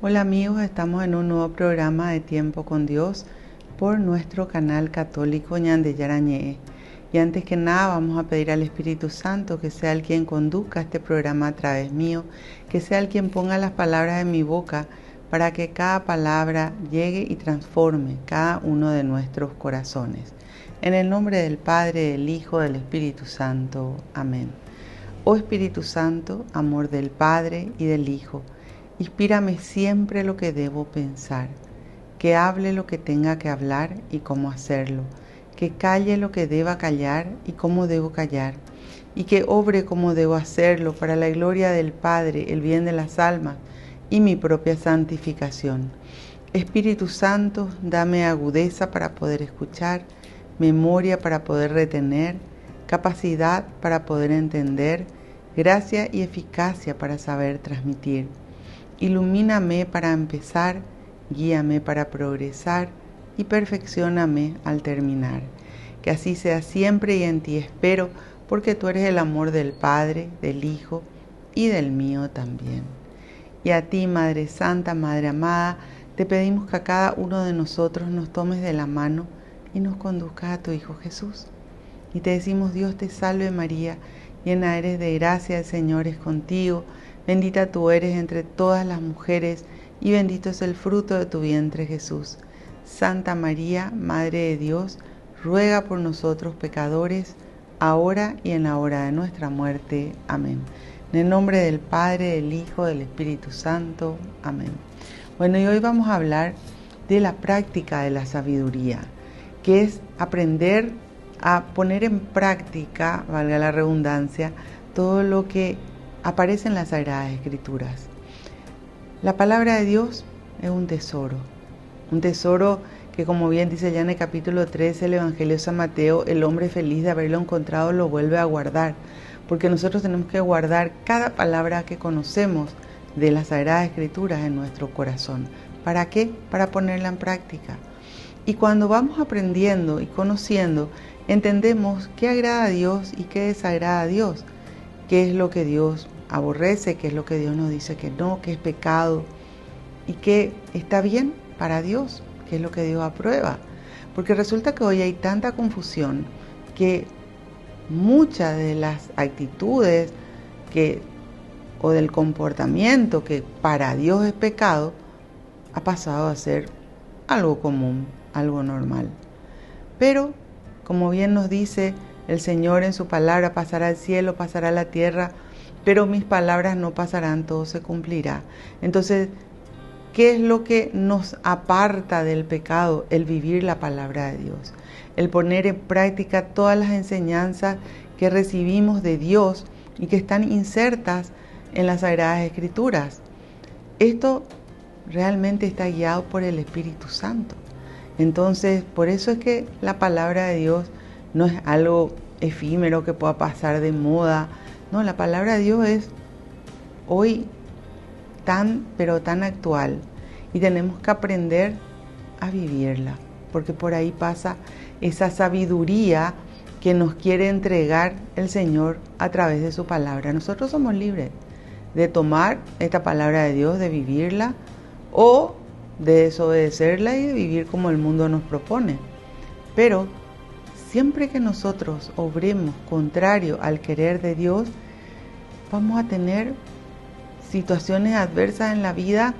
Hola amigos, estamos en un nuevo programa de Tiempo con Dios por nuestro canal católico Ñande Yarañé. Y antes que nada vamos a pedir al Espíritu Santo que sea el quien conduzca este programa a través mío, que sea el quien ponga las palabras en mi boca para que cada palabra llegue y transforme cada uno de nuestros corazones. En el nombre del Padre, del Hijo, del Espíritu Santo. Amén. Oh Espíritu Santo, amor del Padre y del Hijo, inspírame siempre lo que debo pensar, que hable lo que tenga que hablar y cómo hacerlo, que calle lo que deba callar y cómo debo callar, y que obre como debo hacerlo para la gloria del Padre, el bien de las almas y mi propia santificación. Espíritu Santo, dame agudeza para poder escuchar, memoria para poder retener, capacidad para poder entender, gracia y eficacia para saber transmitir. Ilumíname para empezar, guíame para progresar y perfeccióname al terminar. Que así sea siempre y en ti espero, porque tú eres el amor del Padre, del Hijo y del mío también. Y a ti, Madre Santa, Madre amada, te pedimos que a cada uno de nosotros nos tomes de la mano y nos conduzcas a tu Hijo Jesús. Y te decimos: Dios te salve María, llena eres de gracia, el Señor es contigo. Bendita tú eres entre todas las mujeres, y bendito es el fruto de tu vientre, Jesús. Santa María, Madre de Dios, ruega por nosotros pecadores, ahora y en la hora de nuestra muerte. Amén. En el nombre del Padre, del Hijo, del Espíritu Santo. Amén. Bueno, y hoy vamos a hablar de la práctica de la sabiduría, que es aprender a poner en práctica, valga la redundancia, todo lo que aparece en las Sagradas Escrituras. La palabra de Dios es un tesoro que, como bien dice ya en el capítulo 13 del Evangelio de San Mateo, el hombre feliz de haberlo encontrado lo vuelve a guardar, porque nosotros tenemos que guardar cada palabra que conocemos de las Sagradas Escrituras en nuestro corazón. ¿Para qué? Para ponerla en práctica. Y cuando vamos aprendiendo y conociendo, entendemos qué agrada a Dios y qué desagrada a Dios, qué es lo que Dios aborrece, qué es lo que Dios nos dice que no, qué es pecado y qué está bien para Dios, qué es lo que Dios aprueba. Porque resulta que hoy hay tanta confusión que muchas de las actitudes o del comportamiento que para Dios es pecado ha pasado a ser algo común, algo normal. Pero, como bien nos dice el Señor en su palabra, pasará el cielo, pasará la tierra, pero mis palabras no pasarán, todo se cumplirá. Entonces, ¿qué es lo que nos aparta del pecado? El vivir la palabra de Dios, el poner en práctica todas las enseñanzas que recibimos de Dios y que están insertas en las Sagradas Escrituras. Esto realmente está guiado por el Espíritu Santo. Entonces, por eso es que la palabra de Dios no es algo efímero que pueda pasar de moda. No, la palabra de Dios es hoy pero tan actual, y tenemos que aprender a vivirla, porque por ahí pasa esa sabiduría que nos quiere entregar el Señor a través de su palabra. Nosotros somos libres de tomar esta palabra de Dios, de vivirla, o de desobedecerla y de vivir como el mundo nos propone. Pero siempre que nosotros obremos contrario al querer de Dios, vamos a tener situaciones adversas en la vida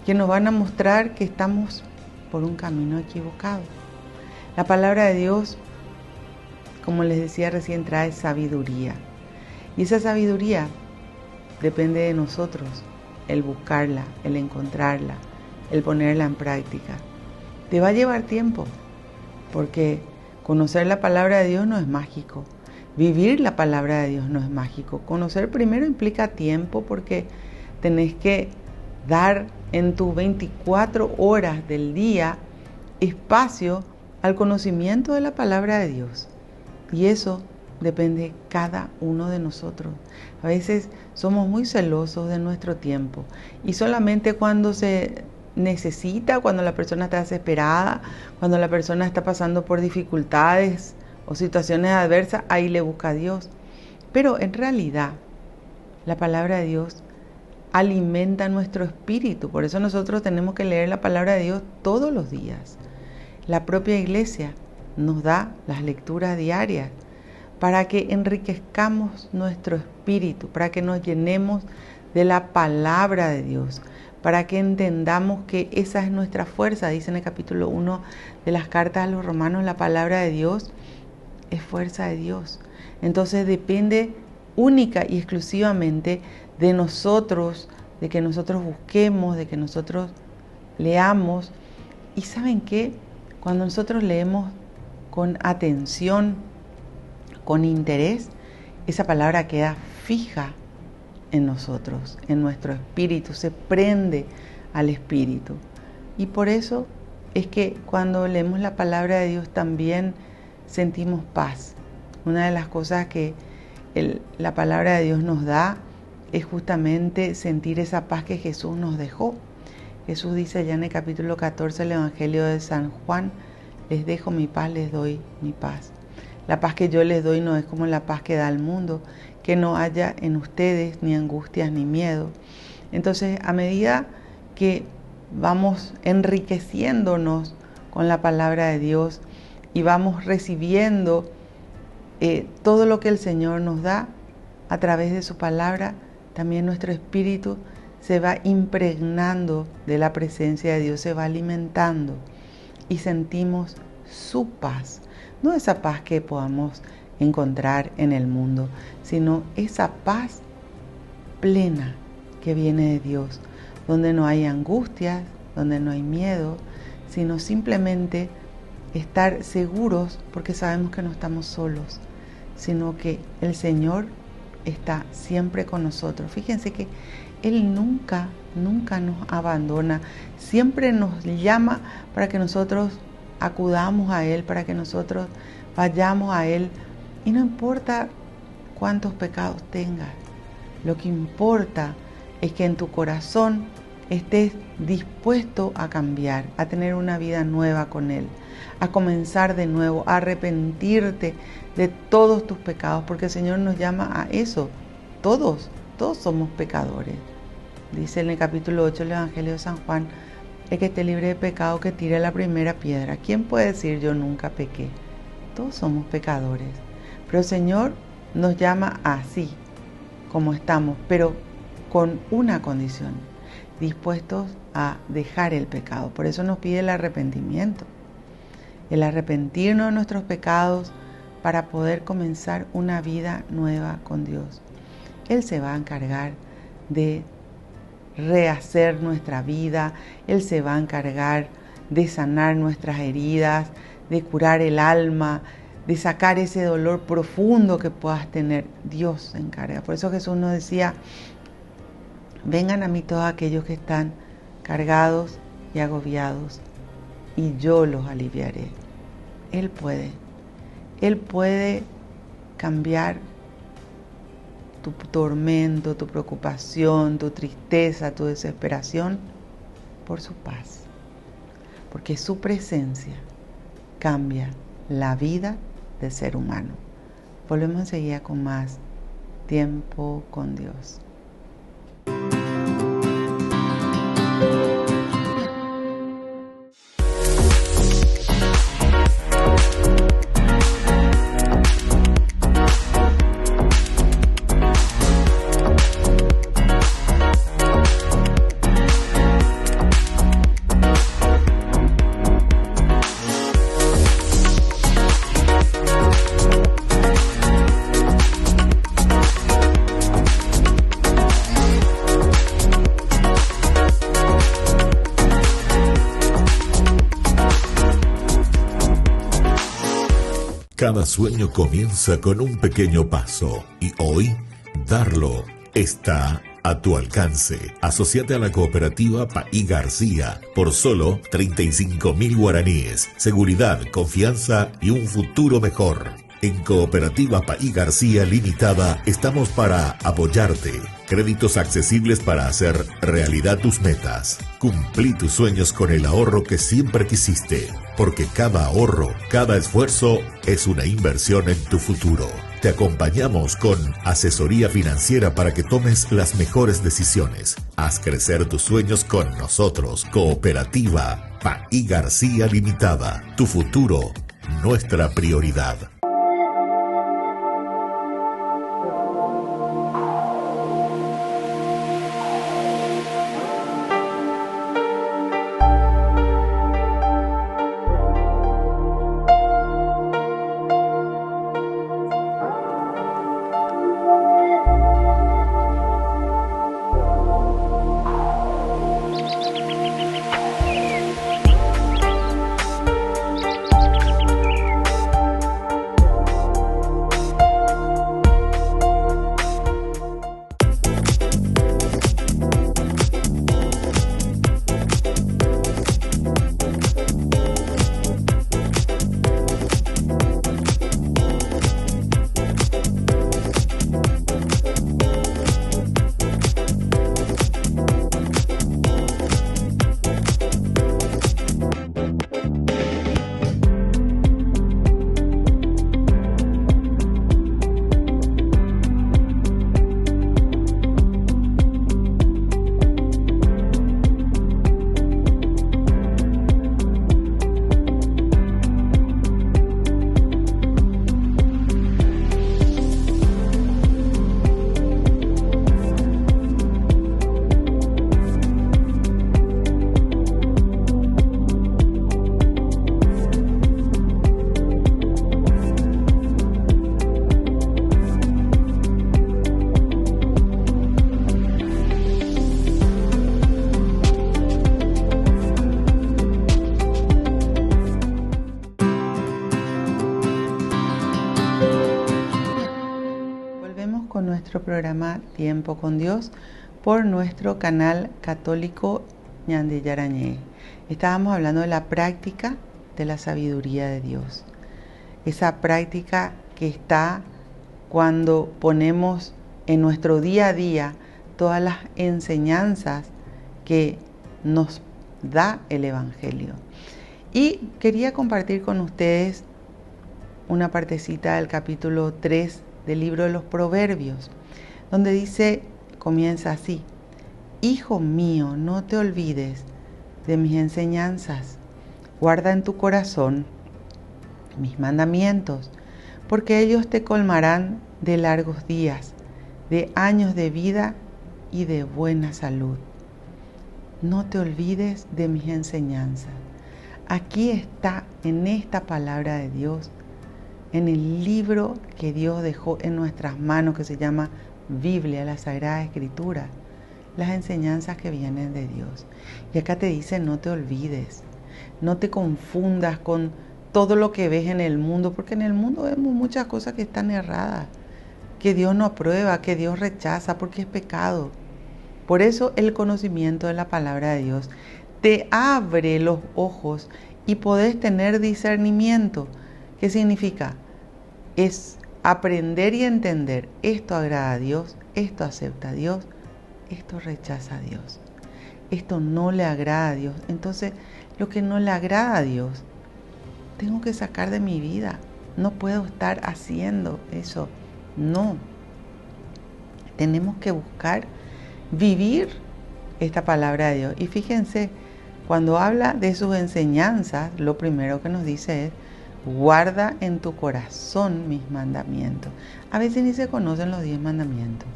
que nos van a mostrar que estamos por un camino equivocado. La palabra de Dios, como les decía recién, trae sabiduría. Y esa sabiduría depende de nosotros, el buscarla, el encontrarla, el ponerla en práctica. Te va a llevar tiempo, porque conocer la palabra de Dios no es mágico. Vivir la palabra de Dios no es mágico. Conocer primero implica tiempo, porque tenés que dar en tus 24 horas del día espacio al conocimiento de la palabra de Dios. Y eso depende de cada uno de nosotros. A veces somos muy celosos de nuestro tiempo, y solamente cuando se necesita, cuando la persona está desesperada, cuando la persona está pasando por dificultades o situaciones adversas, ahí le busca a Dios. Pero en realidad, la palabra de Dios alimenta nuestro espíritu. Por eso nosotros tenemos que leer la palabra de Dios todos los días. La propia iglesia nos da las lecturas diarias para que enriquezcamos nuestro espíritu, para que nos llenemos de la palabra de Dios, para que entendamos que esa es nuestra fuerza. Dice en el capítulo 1 de las cartas a los romanos, la palabra de Dios es fuerza de Dios. Entonces depende única y exclusivamente de nosotros, de que nosotros busquemos, de que nosotros leamos. Y ¿saben qué? Cuando nosotros leemos con atención, con interés, esa palabra queda fija en nosotros, en nuestro espíritu, se prende al espíritu. Y por eso es que cuando leemos la palabra de Dios también sentimos paz. Una de las cosas que la palabra de Dios nos da es justamente sentir esa paz que Jesús nos dejó. Jesús dice allá en el capítulo 14 del Evangelio de San Juan: les dejo mi paz, les doy mi paz. La paz que yo les doy no es como la paz que da el mundo, que no haya en ustedes ni angustias ni miedo. Entonces, a medida que vamos enriqueciéndonos con la palabra de Dios y vamos recibiendo todo lo que el Señor nos da a través de su palabra, también nuestro espíritu se va impregnando de la presencia de Dios, se va alimentando y sentimos su paz. No esa paz que podamos encontrar en el mundo, sino esa paz plena que viene de Dios, donde no hay angustias, donde no hay miedo, sino simplemente estar seguros porque sabemos que no estamos solos, sino que el Señor está siempre con nosotros. Fíjense que Él nunca nos abandona, siempre nos llama para que nosotros acudamos a Él, para que nosotros vayamos a Él. Y no importa cuántos pecados tengas, lo que importa es que en tu corazón estés dispuesto a cambiar, a tener una vida nueva con Él, a comenzar de nuevo, a arrepentirte de todos tus pecados, porque el Señor nos llama a eso. Todos somos pecadores. Dice en el capítulo 8 del Evangelio de San Juan: el que esté libre de pecado, que tire la primera piedra. ¿Quién puede decir yo nunca pequé? Todos somos pecadores, pero el Señor nos llama así como estamos, pero con una condición: dispuestos a dejar el pecado. Por eso nos pide el arrepentimiento, el arrepentirnos de nuestros pecados para poder comenzar una vida nueva con Dios. Él se va a encargar de rehacer nuestra vida, Él se va a encargar de sanar nuestras heridas, de curar el alma, de sacar ese dolor profundo que puedas tener. Dios se encarga. Por eso Jesús nos decía: vengan a mí todos aquellos que están cargados y agobiados, y yo los aliviaré. Él puede cambiar tu tormento, tu preocupación, tu tristeza, tu desesperación por su paz, porque su presencia cambia la vida del ser humano. Volvemos enseguida con más tiempo con Dios. Cada sueño comienza con un pequeño paso y hoy darlo está a tu alcance. Asociate a la cooperativa Paí García por solo 35.000 guaraníes. Seguridad, confianza y un futuro mejor. En Cooperativa Paí García Limitada estamos para apoyarte. Créditos accesibles para hacer realidad tus metas. Cumplí tus sueños con el ahorro que siempre quisiste, porque cada ahorro, cada esfuerzo es una inversión en tu futuro. Te acompañamos con asesoría financiera para que tomes las mejores decisiones. Haz crecer tus sueños con nosotros. Cooperativa Paí García Limitada. Tu futuro, nuestra prioridad. Nuestro programa Tiempo con Dios por nuestro canal católico Ñande Yarañé. Estábamos hablando de la práctica de la sabiduría de Dios. Esa práctica que está cuando ponemos en nuestro día a día todas las enseñanzas que nos da el Evangelio. Y quería compartir con ustedes una partecita del capítulo 3 del libro de los Proverbios, donde dice, comienza así: Hijo mío, no te olvides de mis enseñanzas, guarda en tu corazón mis mandamientos, porque ellos te colmarán de largos días, de años de vida y de buena salud. No te olvides de mis enseñanzas. Aquí está, en esta palabra de Dios, en el libro que Dios dejó en nuestras manos, que se llama Biblia, la Sagrada Escritura, las enseñanzas que vienen de Dios. Y acá te dice, no te olvides, no te confundas con todo lo que ves en el mundo, porque en el mundo vemos muchas cosas que están erradas, que Dios no aprueba, que Dios rechaza, porque es pecado. Por eso el conocimiento de la palabra de Dios te abre los ojos y podés tener discernimiento. ¿Qué significa? Es aprender y entender, esto agrada a Dios, esto acepta a Dios, esto rechaza a Dios, esto no le agrada a Dios. Entonces, lo que no le agrada a Dios, tengo que sacar de mi vida. No puedo estar haciendo eso. No. Tenemos que buscar vivir esta palabra de Dios. Y fíjense, cuando habla de sus enseñanzas, lo primero que nos dice es, guarda en tu corazón mis mandamientos. A veces ni se conocen los 10 mandamientos,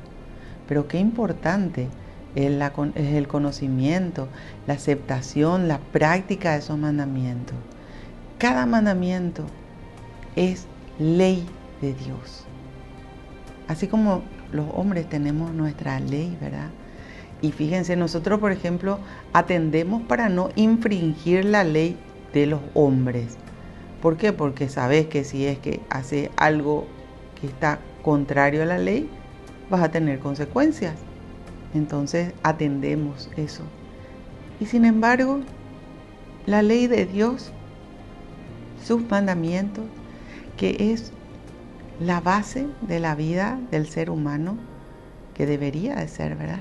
pero qué importante es el conocimiento, la aceptación, la práctica de esos mandamientos. Cada mandamiento es ley de Dios. Así como los hombres tenemos nuestra ley, ¿verdad? Y fíjense, nosotros, por ejemplo, atendemos para no infringir la ley de los hombres. ¿Por qué? Porque sabes que si es que hace algo que está contrario a la ley, vas a tener consecuencias. Entonces atendemos eso. Y sin embargo, la ley de Dios, sus mandamientos, que es la base de la vida del ser humano, que debería de ser, ¿verdad?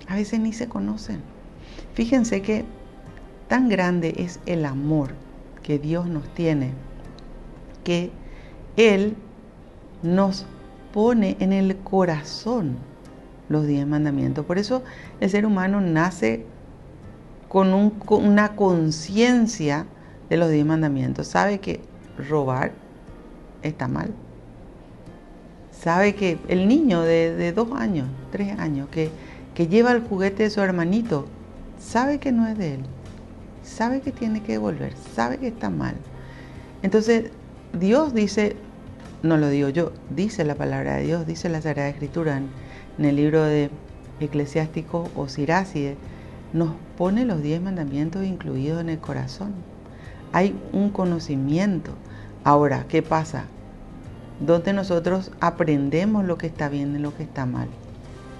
A veces ni se conocen. Fíjense que tan grande es el amor que Dios nos tiene, que Él nos pone en el corazón los 10 mandamientos. Por eso el ser humano nace con una conciencia de los 10 mandamientos. Sabe que robar está mal. Sabe que el niño de 2 años, 3 años, que lleva el juguete de su hermanito, sabe que no es de él. Sabe que tiene que devolver. Sabe que está mal. Entonces, Dios dice, no lo digo yo, dice la palabra de Dios, dice la Sagrada Escritura en el libro de Eclesiástico o Siracide, nos pone los 10 mandamientos incluidos en el corazón. Hay un conocimiento. Ahora, ¿qué pasa? ¿Dónde nosotros aprendemos lo que está bien y lo que está mal?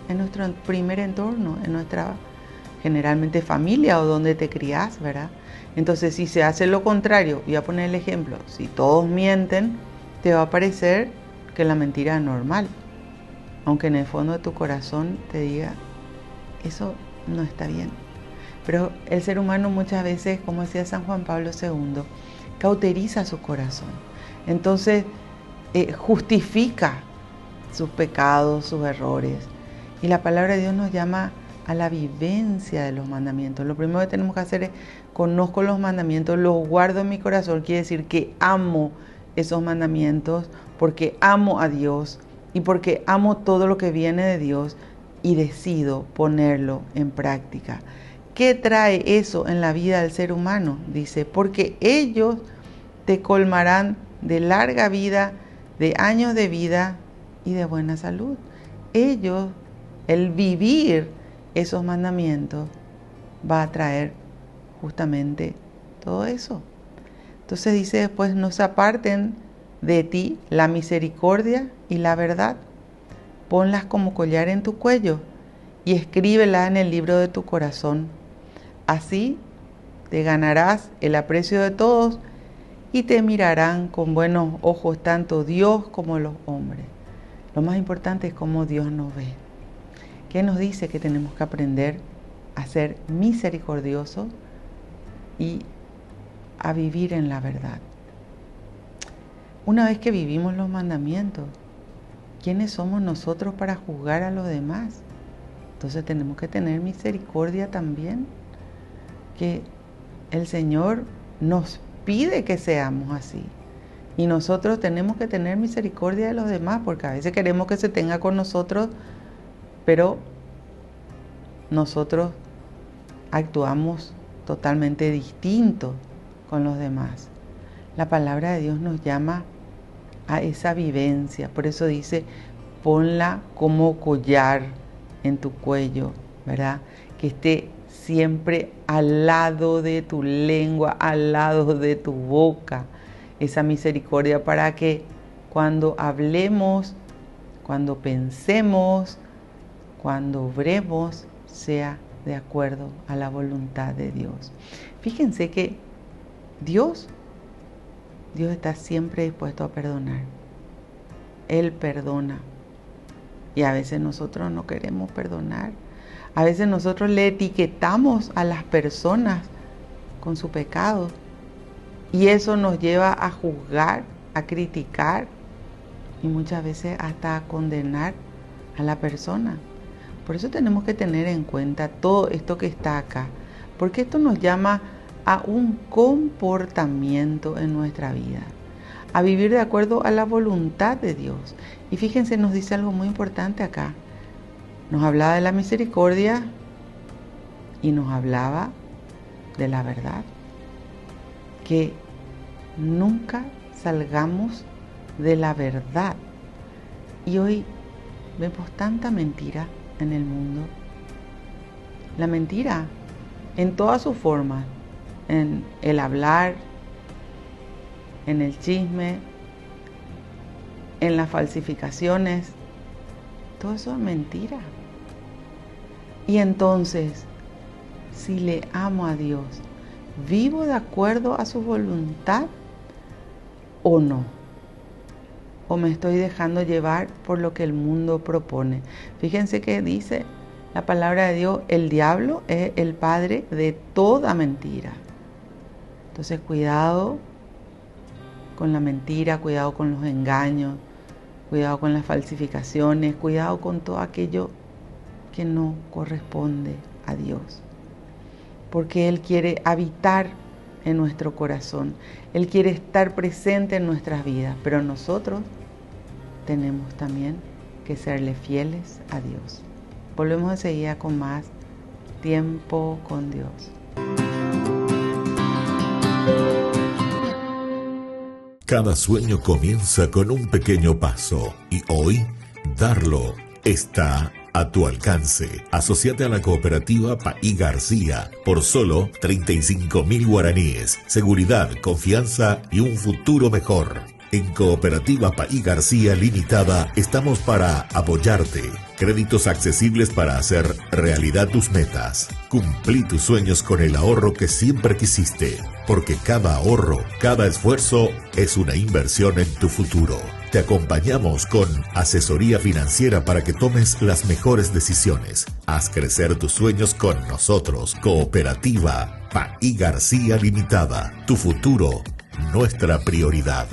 En nuestro primer entorno, en nuestra generalmente familia o donde te criás, ¿verdad? Entonces, si se hace lo contrario, voy a poner el ejemplo, si todos mienten, te va a parecer que la mentira es normal, aunque en el fondo de tu corazón te diga, eso no está bien. Pero el ser humano muchas veces, como decía San Juan Pablo II, cauteriza su corazón. Entonces, justifica sus pecados, sus errores. Y la palabra de Dios nos llama a la vivencia de los mandamientos. Lo primero que tenemos que hacer es, conozco los mandamientos, los guardo en mi corazón. Quiere decir que amo esos mandamientos porque amo a Dios y porque amo todo lo que viene de Dios y decido ponerlo en práctica. ¿Qué trae eso en la vida del ser humano? Dice, porque ellos te colmarán de larga vida, de años de vida y de buena salud. Ellos, el vivir esos mandamientos, va a traer justamente todo eso. Entonces dice después, no se aparten de ti la misericordia y la verdad. Ponlas como collar en tu cuello y escríbelas en el libro de tu corazón. Así te ganarás el aprecio de todos y te mirarán con buenos ojos tanto Dios como los hombres. Lo más importante es cómo Dios nos ve. ¿Qué nos dice? Que tenemos que aprender a ser misericordiosos y a vivir en la verdad. Una vez que vivimos los mandamientos, ¿quiénes somos nosotros para juzgar a los demás? Entonces tenemos que tener misericordia también, que el Señor nos pide que seamos así. Y nosotros tenemos que tener misericordia de los demás, porque a veces queremos que se tenga con nosotros, pero nosotros actuamos totalmente distinto con los demás. La palabra de Dios nos llama a esa vivencia. Por eso dice, ponla como collar en tu cuello, ¿verdad? Que esté siempre al lado de tu lengua, al lado de tu boca, esa misericordia, para que cuando hablemos, cuando pensemos, cuando obremos, sea de acuerdo a la voluntad de Dios. Fíjense que Dios está siempre dispuesto a perdonar. Él perdona. Y a veces nosotros no queremos perdonar. A veces nosotros le etiquetamos a las personas con su pecado. Y eso nos lleva a juzgar, a criticar y muchas veces hasta a condenar a la persona. Por eso tenemos que tener en cuenta todo esto que está acá. Porque esto nos llama a un comportamiento en nuestra vida, a vivir de acuerdo a la voluntad de Dios. Y fíjense, nos dice algo muy importante acá. Nos hablaba de la misericordia y nos hablaba de la verdad. Que nunca salgamos de la verdad. Y hoy vemos tanta mentira en el mundo. La mentira en todas sus formas. En el hablar, en el chisme, en las falsificaciones. Todo eso es mentira. Y entonces, si le amo a Dios, ¿vivo de acuerdo a su voluntad o no? ¿O me estoy dejando llevar por lo que el mundo propone? Fíjense que dice la palabra de Dios, el diablo es el padre de toda mentira. Entonces, cuidado con la mentira, cuidado con los engaños, cuidado con las falsificaciones, cuidado con todo aquello que no corresponde a Dios. Porque Él quiere habitar en nuestro corazón, Él quiere estar presente en nuestras vidas, pero nosotros tenemos también que serle fieles a Dios. Volvemos enseguida con más tiempo con Dios. Cada sueño comienza con un pequeño paso y hoy darlo está a tu alcance. Asociate a la cooperativa Paí García por solo 35.000 guaraníes. Seguridad, confianza y un futuro mejor. En Cooperativa Paí García Limitada estamos para apoyarte. Créditos accesibles para hacer realidad tus metas. Cumplí tus sueños con el ahorro que siempre quisiste, porque cada ahorro, cada esfuerzo es una inversión en tu futuro. Te acompañamos con asesoría financiera para que tomes las mejores decisiones. Haz crecer tus sueños con nosotros. Cooperativa Paí García Limitada. Tu futuro, nuestra prioridad.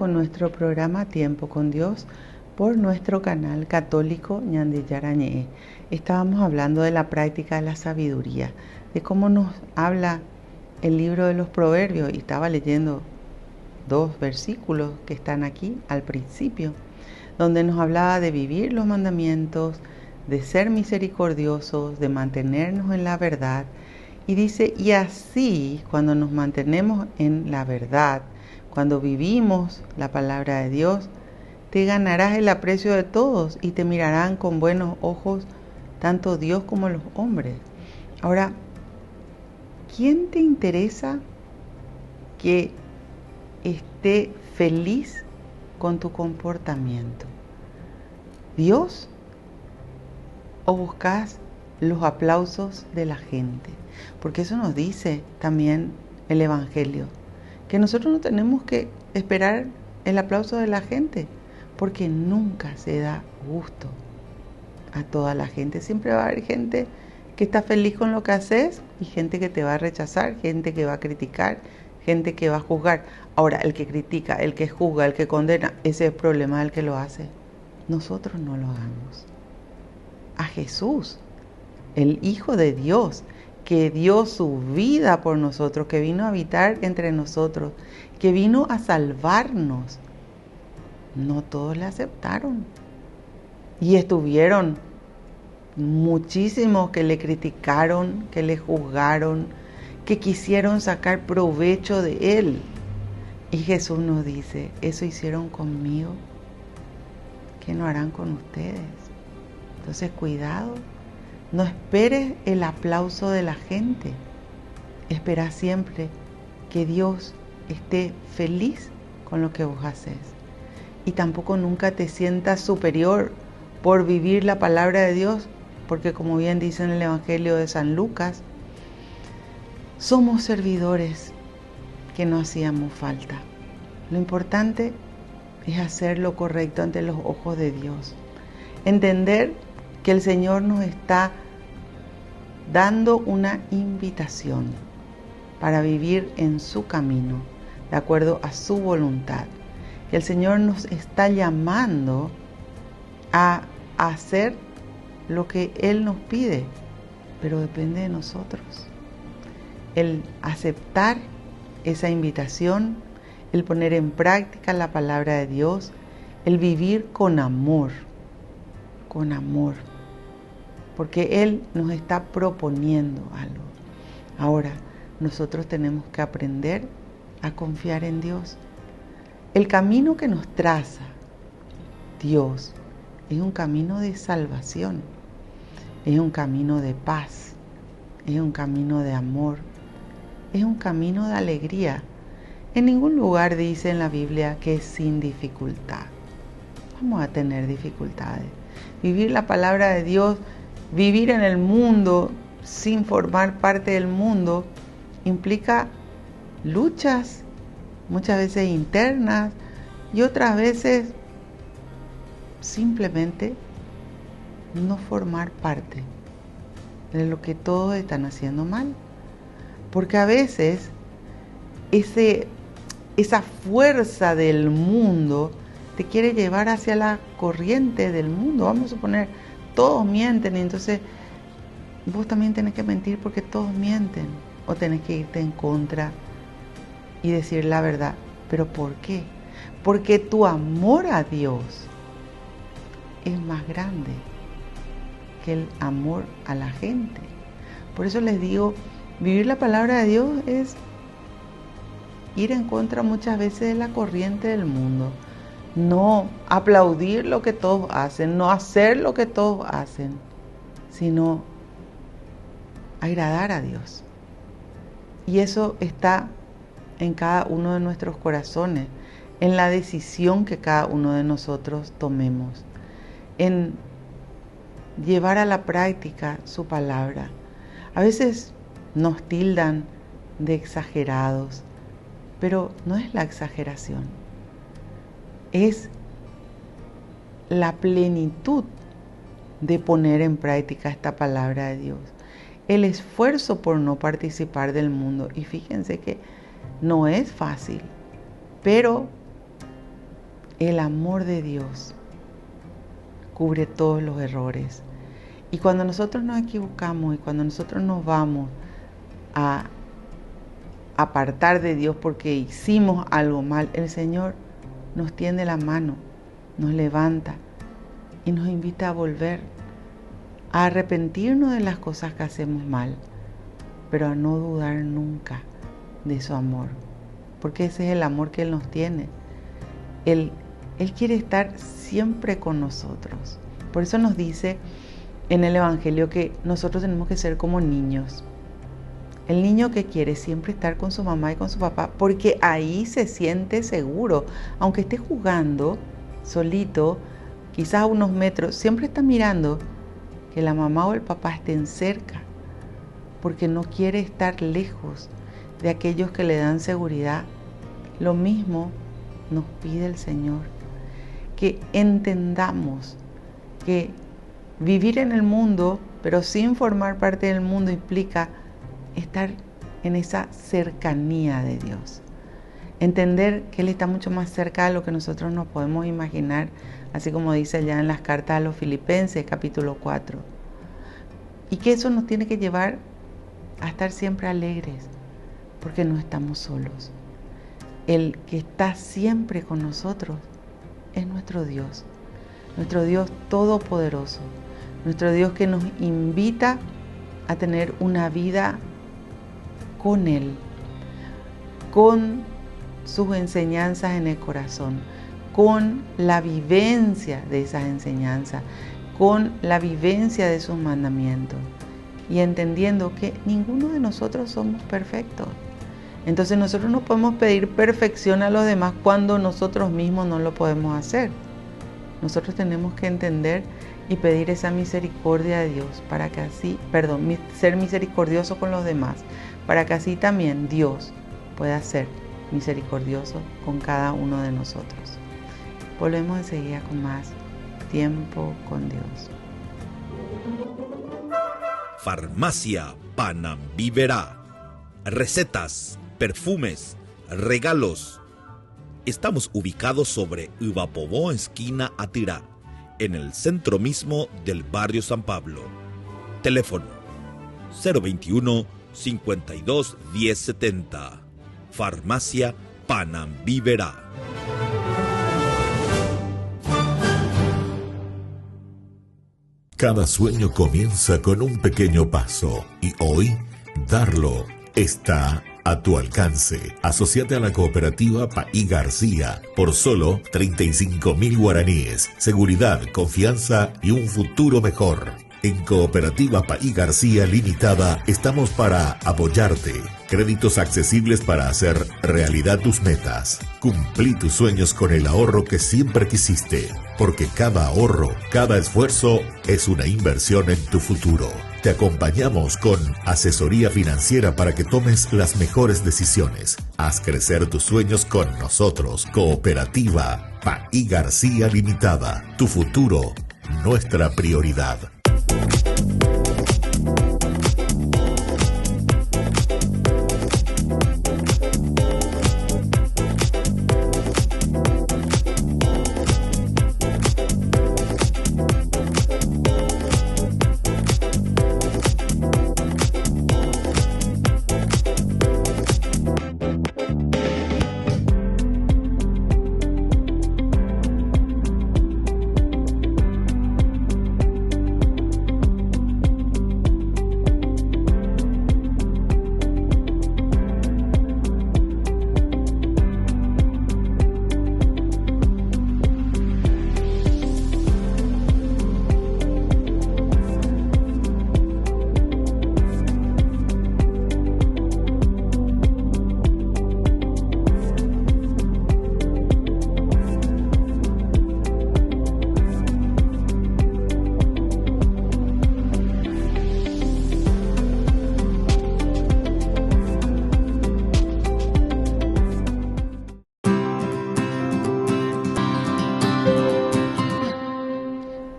Nuestro programa Tiempo con Dios por nuestro canal católico Ñande Yarañé. Estábamos hablando de la práctica de la sabiduría, de cómo nos habla el libro de los Proverbios, y estaba leyendo 2 versículos que están aquí al principio, donde nos hablaba de vivir los mandamientos, de ser misericordiosos, de mantenernos en la verdad, y dice, y así cuando nos mantenemos en la verdad, cuando vivimos la palabra de Dios, te ganarás el aprecio de todos y te mirarán con buenos ojos tanto Dios como los hombres. Ahora, ¿quién te interesa que esté feliz con tu comportamiento? ¿Dios o buscas los aplausos de la gente? Porque eso nos dice también el Evangelio, que nosotros no tenemos que esperar el aplauso de la gente, porque nunca se da gusto a toda la gente. Siempre va a haber gente que está feliz con lo que haces y gente que te va a rechazar, gente que va a criticar, gente que va a juzgar. Ahora, el que critica, el que juzga, el que condena, ese es el problema del que lo hace. Nosotros no lo hagamos. A Jesús, el Hijo de Dios, que dio su vida por nosotros, que vino a habitar entre nosotros, que vino a salvarnos, no todos le aceptaron. Y estuvieron muchísimos que le criticaron, que le juzgaron, que quisieron sacar provecho de él. Y Jesús nos dice, eso hicieron conmigo, ¿qué no harán con ustedes? Entonces, cuidado. No esperes el aplauso de la gente. Espera siempre que Dios esté feliz con lo que vos haces. Y tampoco nunca te sientas superior por vivir la palabra de Dios, porque como bien dice en el Evangelio de San Lucas, somos servidores que no hacíamos falta. Lo importante es hacer lo correcto ante los ojos de Dios. Entender que el Señor nos está dando una invitación para vivir en su camino, de acuerdo a su voluntad. Que el Señor nos está llamando a hacer lo que Él nos pide, pero depende de nosotros. El aceptar esa invitación, el poner en práctica la palabra de Dios, el vivir con amor, porque Él nos está proponiendo algo. Ahora, nosotros tenemos que aprender a confiar en Dios. El camino que nos traza Dios es un camino de salvación, es un camino de paz, es un camino de amor, es un camino de alegría. En ningún lugar dice en la Biblia que es sin dificultad. Vamos a tener dificultades. Vivir la palabra de Dios, vivir en el mundo sin formar parte del mundo, implica luchas, muchas veces internas y otras veces simplemente no formar parte de lo que todos están haciendo mal. Porque a veces esa fuerza del mundo te quiere llevar hacia la corriente del mundo. Vamos a suponer, todos mienten, y entonces vos también tenés que mentir porque todos mienten. O tenés que irte en contra y decir la verdad. ¿Pero por qué? Porque tu amor a Dios es más grande que el amor a la gente. Por eso les digo, vivir la palabra de Dios es ir en contra muchas veces de la corriente del mundo. No aplaudir lo que todos hacen, no hacer lo que todos hacen, sino agradar a Dios. Y eso está en cada uno de nuestros corazones, en la decisión que cada uno de nosotros tomemos, en llevar a la práctica su palabra. A veces nos tildan de exagerados, pero no es la exageración, es la plenitud de poner en práctica esta palabra de Dios, el esfuerzo por no participar del mundo. Y fíjense que no es fácil, pero el amor de Dios cubre todos los errores. Y cuando nosotros nos equivocamos y cuando nosotros nos vamos a apartar de Dios porque hicimos algo mal, el Señor nos tiende la mano, nos levanta y nos invita a volver, a arrepentirnos de las cosas que hacemos mal, pero a no dudar nunca de su amor, porque ese es el amor que Él nos tiene. Él quiere estar siempre con nosotros. Por eso nos dice en el Evangelio que nosotros tenemos que ser como niños. El niño que quiere siempre estar con su mamá y con su papá, porque ahí se siente seguro. Aunque esté jugando solito, quizás a unos metros, siempre está mirando que la mamá o el papá estén cerca, porque no quiere estar lejos de aquellos que le dan seguridad. Lo mismo nos pide el Señor, que entendamos que vivir en el mundo, pero sin formar parte del mundo, implica estar en esa cercanía de Dios. Entender que Él está mucho más cerca de lo que nosotros nos podemos imaginar, así como dice allá en las cartas a los Filipenses, capítulo 4. Y que eso nos tiene que llevar a estar siempre alegres, porque no estamos solos. El que está siempre con nosotros es nuestro Dios todopoderoso, nuestro Dios que nos invita a tener una vida con Él, con sus enseñanzas en el corazón, con la vivencia de esas enseñanzas, con la vivencia de sus mandamientos y entendiendo que ninguno de nosotros somos perfectos. Entonces nosotros no podemos pedir perfección a los demás cuando nosotros mismos no lo podemos hacer. Nosotros tenemos que entender y pedir esa misericordia de Dios para que así, ser misericordioso con los demás, para que así también Dios pueda ser misericordioso con cada uno de nosotros. Volvemos enseguida con más tiempo con Dios. Farmacia Panambiverá. Recetas, perfumes, regalos. Estamos ubicados sobre Uvapobó, esquina Atirá, en el centro mismo del barrio San Pablo. Teléfono 021 52 1070. Farmacia Panambiverá. Cada sueño comienza con un pequeño paso y hoy darlo está a tu alcance. Asociate a la cooperativa Paí García por solo 35.000 guaraníes. Seguridad, confianza y un futuro mejor. En Cooperativa Paí García Limitada estamos para apoyarte. Créditos accesibles para hacer realidad tus metas. Cumplí tus sueños con el ahorro que siempre quisiste. Porque cada ahorro, cada esfuerzo es una inversión en tu futuro. Te acompañamos con asesoría financiera para que tomes las mejores decisiones. Haz crecer tus sueños con nosotros. Cooperativa Paí García Limitada. Tu futuro, nuestra prioridad.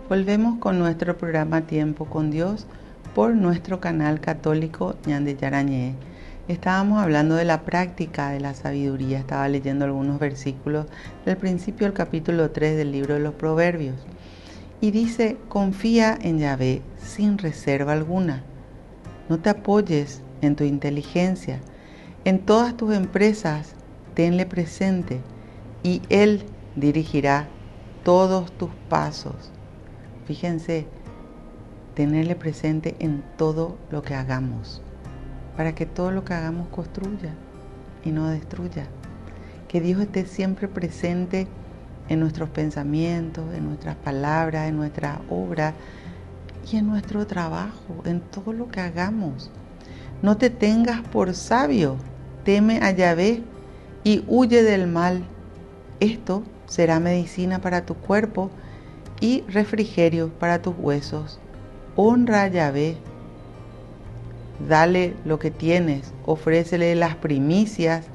Volvemos con nuestro programa Tiempo con Dios por nuestro canal católico Ñande Yarañé. Estábamos hablando de la práctica de la sabiduría. Estaba leyendo algunos versículos del principio del capítulo 3 del libro de los Proverbios. Y dice, confía en Yahvé sin reserva alguna. No te apoyes en tu inteligencia. En todas tus empresas tenle presente y Él dirigirá todos tus pasos. Fíjense, tenerle presente en todo lo que hagamos, para que todo lo que hagamos construya y no destruya. Que Dios esté siempre presente en nuestros pensamientos, en nuestras palabras, en nuestra obra y en nuestro trabajo, en todo lo que hagamos. No te tengas por sabio, teme a Yahvé y huye del mal. Esto será medicina para tu cuerpo y refrigerio para tus huesos. Honra a Yahvé, dale lo que tienes, ofrécele las primicias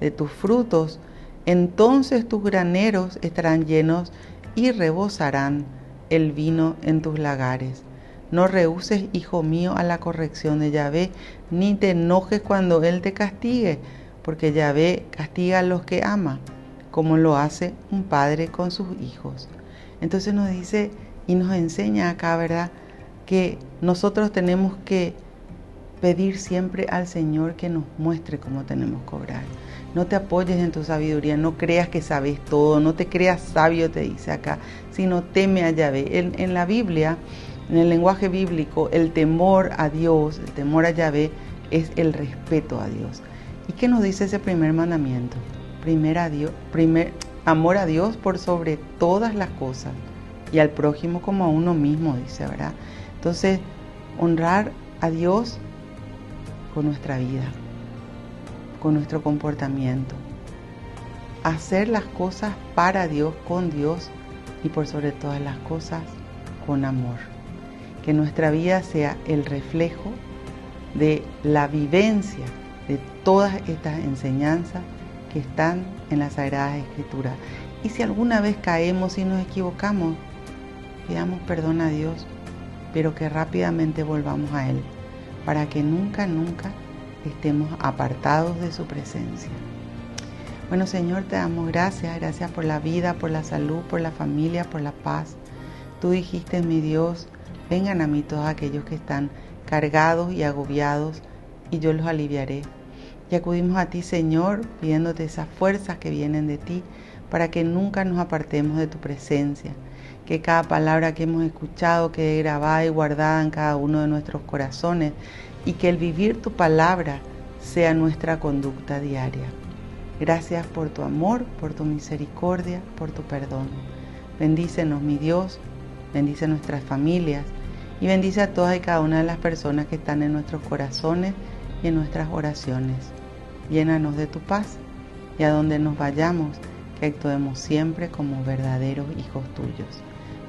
de tus frutos, entonces tus graneros estarán llenos y rebosarán el vino en tus lagares. No rehuses, hijo mío, a la corrección de Yahvé, ni te enojes cuando Él te castigue, porque Yahvé castiga a los que ama, como lo hace un padre con sus hijos. Entonces nos dice y nos enseña acá, ¿verdad?, que nosotros tenemos que pedir siempre al Señor que nos muestre cómo tenemos que obrar. No te apoyes en tu sabiduría, no creas que sabes todo, no te creas sabio, te dice acá, sino teme a Yahvé. En la Biblia, en el lenguaje bíblico, el temor a Dios, el temor a Yahvé es el respeto a Dios. ¿Y qué nos dice ese primer mandamiento? Amor a Dios por sobre todas las cosas y al prójimo como a uno mismo, dice, ¿verdad? Entonces, honrar a Dios con nuestra vida, con nuestro comportamiento, hacer las cosas para Dios, con Dios y por sobre todas las cosas, con amor. Que nuestra vida sea el reflejo de la vivencia de todas estas enseñanzas que están en las Sagradas Escrituras. Y si alguna vez caemos y nos equivocamos, pidamos perdón a Dios, pero que rápidamente volvamos a Él, para que nunca estemos apartados de su presencia. Bueno, Señor, te damos gracias por la vida, por la salud, por la familia, por la paz. Tú dijiste, mi Dios, vengan a mí todos aquellos que están cargados y agobiados, y yo los aliviaré. Y acudimos a ti, Señor, pidiéndote esas fuerzas que vienen de ti, para que nunca nos apartemos de tu presencia. Que cada palabra que hemos escuchado quede grabada y guardada en cada uno de nuestros corazones, y que el vivir tu palabra sea nuestra conducta diaria. Gracias por tu amor, por tu misericordia, por tu perdón. Bendícenos, mi Dios, bendice nuestras familias y bendice a todas y cada una de las personas que están en nuestros corazones y en nuestras oraciones. Llénanos de tu paz y a donde nos vayamos, que actuemos siempre como verdaderos hijos tuyos.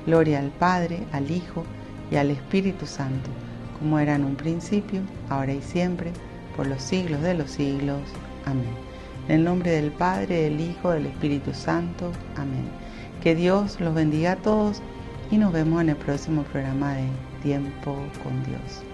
Gloria al Padre, al Hijo y al Espíritu Santo, como era en un principio, ahora y siempre, por los siglos de los siglos. Amén. En el nombre del Padre, del Hijo, del Espíritu Santo. Amén. Que Dios los bendiga a todos y nos vemos en el próximo programa de Tiempo con Dios.